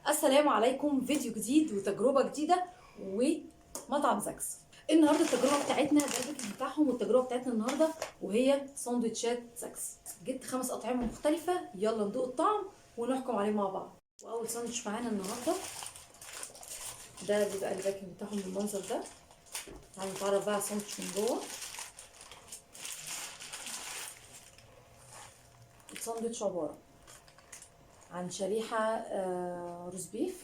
السلام عليكم، فيديو جديد وتجربة جديدة ومطعم زاكس. النهارده التجربة بتاعتنا ده الفيديو بتاعهم، والتجربة بتاعتنا النهارده وهي سندوتشات زاكس. جبت 5 أطعمة مختلفة، يلا ندوق الطعم ونحكم عليه مع بعض. وأول ساندوتش معانا النهارده ده بيبقى الباكنج بتاعهم بالمنظر ده. تعالوا نتعرف بقى على الساندوتش من جوه. الساندوتش عبارة عن شريحة روز بيف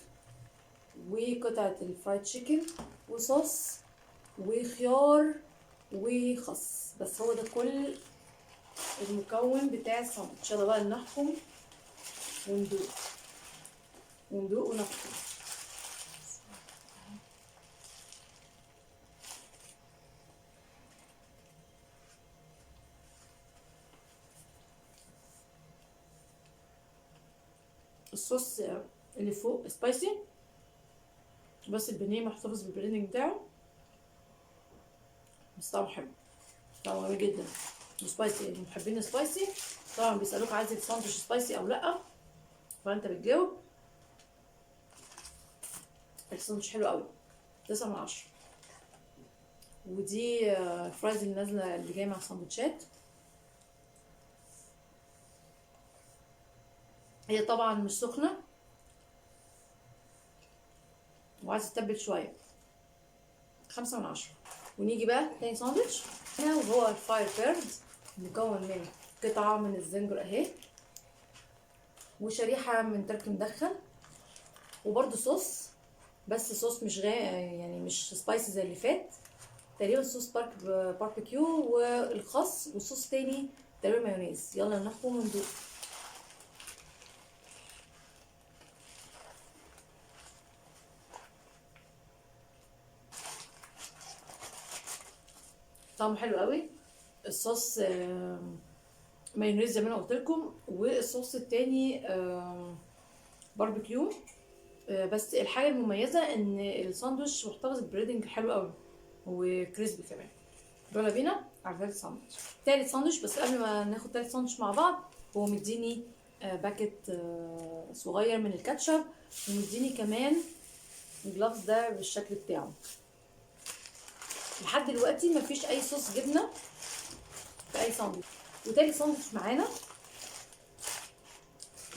وقطعة الفرايد تشيكن وصوص وخيار وخس. بس هو ده كل المكون بتاع الساندوتش. يلا بقى نحكم وندوق ونحكم. الصوص اللي فوق سبايسي، بس البانيه محتفظ بالبريدنج بتاعه، بس طعمه حلو، طعمه جميل جدا وسبايسي. محبين سبايسي طبعا بيسألوك عايز الساندوتش سبايسي او لا، فانت بتجاوب. الساندوتش حلو قوي، 9/10. ودي الفرايز اللي نازله اللي جايه مع الساندوتشات. هي طبعا مش سخنه وعايزه تتبل شويه، 5/10. ونيجي بقى تاني ساندوتش هنا، وهو الفاير بيرد، مكون من قطعة من الزنجر اهي، وشريحة من ترك مدخن، وبرده صوص، بس صوص مش يعني مش سبايسي زي اللي فات، تقريبا صوص باربيكيو والخس، وصوص تاني تقريبا مايونيز. يلا نحكم وندوق. طعمه حلو قوي. الصوص مايونيز زي ما انا قلت لكم، والصوص التاني باربيكيو. بس الحاجه المميزه ان الساندوتش محتفظ بالبريدنج حلو قوي وكريسبي كمان. يلا بينا على تالت ساندوتش. تالت ساندوتش، بس قبل ما ناخد تالت ساندوتش مع بعض، هو مديني باكت صغير من الكاتشب، ومديني كمان الجلافز ده بالشكل بتاعه. لحد دلوقتي مفيش اي صوص جبنه في اي ساندوتش. وتالت ساندوتش معانا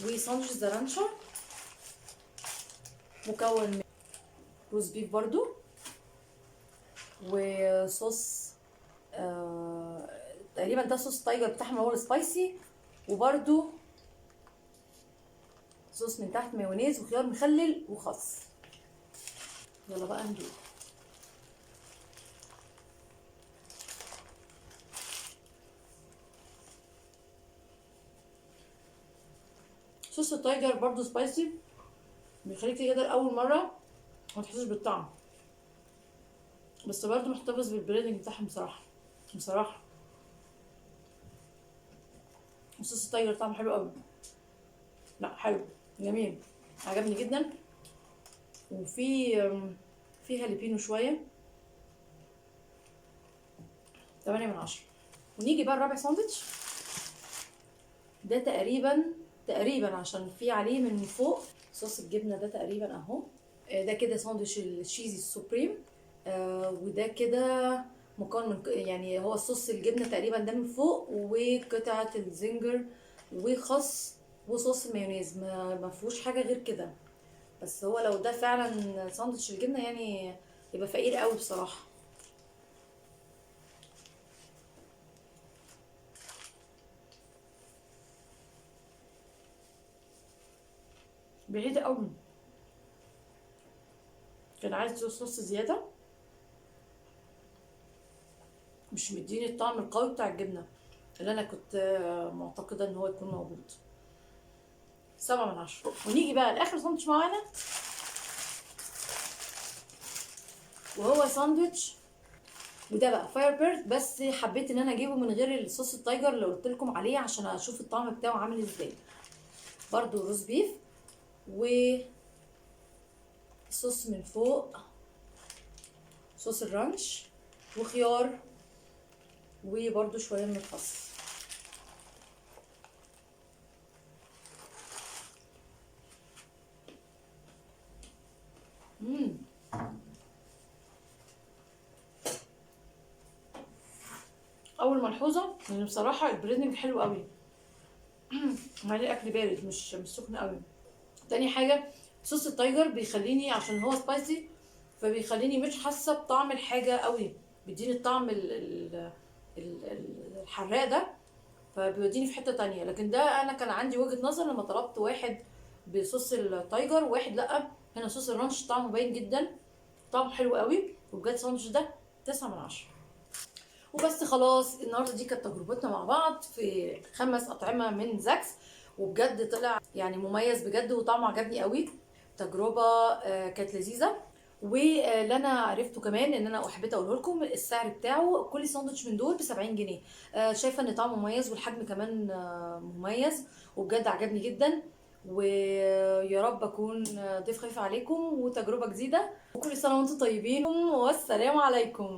وساندوتش زرانشا، مكون من روز بيف برضو، وصوص تقريبا ده صوص تايجر بتاعهم هو السبايسي، وبرده صوص من تحت مايونيز وخيار مخلل وخس. يلا بقى ندوق. صوص التايجر برضو سبايسي، بيخليك تقدر اول مره ما تحسش بالطعم، بس برضو محتفظ بالبريدنج بتاعهم بصراحه. صوص التايجر طعمه حلو قوي، لا حلو جميل، عجبني جدا. وفي هاليبينو شويه، 8/10. ونيجي بقى الرابع ساندوتش. ده تقريبا عشان في عليه من فوق صوص الجبنه ده تقريبا اهو. ده كده ساندوتش التشيزي السوبريم. وده كده مكون من يعني هو صوص الجبنه تقريبا ده من فوق، وقطعه الزنجر وخس وصوص المايونيز. ما فيهوش حاجه غير كده. بس هو لو ده فعلا ساندوتش الجبنه يعني يبقى فقير قوي بصراحه. بعيد قوي، كان عايز صوص زياده، مش مديني الطعم القوي بتاع الجبنه اللي انا كنت معتقده ان هو يكون موجود. 7/10. ونيجي بقى لاخر ساندوتش معانا، وهو ساندوتش وده بقى فاير بيرد، بس حبيت ان انا اجيبه من غير الصوص التايجر اللي قلت لكم عليه عشان اشوف الطعم بتاعه عامل ازاي. برضو روز بيف وصوص من فوق، صوص الرانش وخيار، وبرضو شويه من الخس. مم. اول ملحوظه ان بصراحه البريدنج حلو قوي. مع الاكل بارد مش سخن قوي. تاني حاجه صوص التايجر بيخليني عشان هو سبايسي، فبيخليني مش حاسه بطعم الحاجه قوي، بيديني الطعم الحراق ده، فبيوديني في حته تانية. لكن ده انا كان عندي وجهه نظر لما طلبت واحد بصوص التايجر وواحد لا. هنا صوص الرانش طعمه باين جدا، طعمه حلو قوي، وبجد الساندوتش ده 9 من 10. وبس خلاص، النهارده دي كانت تجربتنا مع بعض في 5 أطعمة من زاكس، وبجد طلع يعني مميز بجد وطعمه عجبني قوي. تجربة كانت لذيذة. واللي انا عرفته كمان ان انا حبيت اقوله لكم السعر بتاعه، كل ساندوتش من دول ب 70 جنيه. شايفه ان طعمه مميز والحجم كمان مميز، وبجد عجبني جدا. ويا رب اكون ضيف خفيف عليكم وتجربه جديده، وكل سنه وانتم طيبين والسلام عليكم.